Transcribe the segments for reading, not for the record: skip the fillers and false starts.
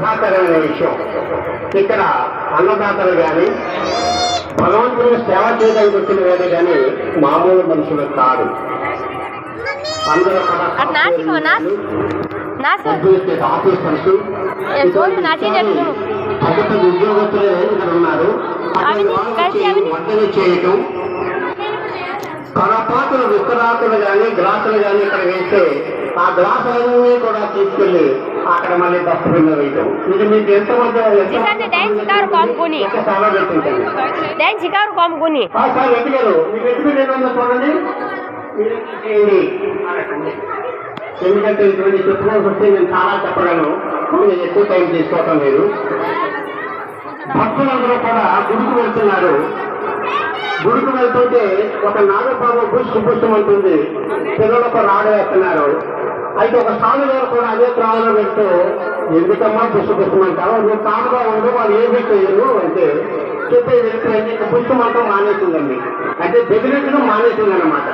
బాధాకరమైన విషయం. ఇక్కడ అన్నదాతలు కానీ భగవంతుడికి సేవ చేయడానికి వచ్చిన వేరే కానీ మామూలు మనుషులు కాదు. అందరూ ఆఫీసర్స్ ప్రభుత్వ ఉద్యోగస్తులే ఇక్కడ ఉన్నారు. వంటలు చేయటం పొరపాటున విస్తరాకులు కానీ గ్లాసులు కానీ ఇక్కడ వేస్తే ఆ గ్లాసులన్నీ కూడా తీసుకెళ్లి అక్కడ మళ్ళీ డస్ట్బిన్ వేయటం. ఇది మీకు ఎంతమంది సార్ వెతికారు. మీకు ఎత్తుకుని ఏమన్నా చూడండి. ఎందుకంటే ఇటువంటి చెప్పుకోవాల్సి వస్తే నేను చాలా చెప్పగలను. నేను ఎక్కువ టైం తీసుకోవటం లేదు. భక్తులందరూ కూడా గుడికి వెళ్తున్నారు. గుడికి వెళ్తుంటే ఒక నాగపాము పుష్పమంటుంది. పిల్లలకు రాడు వేస్తున్నారు. అయితే ఒక స్వామివారు కూడా అదే త్రావులో వెళ్తూ ఎందుకమ్మా పుష్పమంటారు, నువ్వు తాముగా ఉండు, వాళ్ళు ఏమీ చేయరు అంటే చెప్పే వ్యక్తి పుష్పమంతం మానేసిందండి. అంటే బెదిరించడం మానేసిందన్నమాట.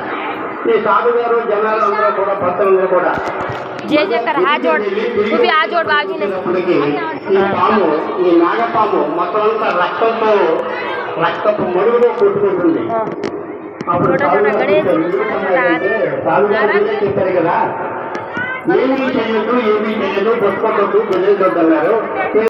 ఈ సాధు గారు జనాలు అందరూ కూడా భక్తులందరూ కూడా ఈ పాము, ఈ నాగపాము మొత్తం అంతా రక్తపు మడుగులో కొట్టుకుంటుంది. అప్పుడు చెప్పారు కదా, ఏమీ చేయొద్దు, బొట్టుకోవద్దు, బెదిరించొద్దన్నారు.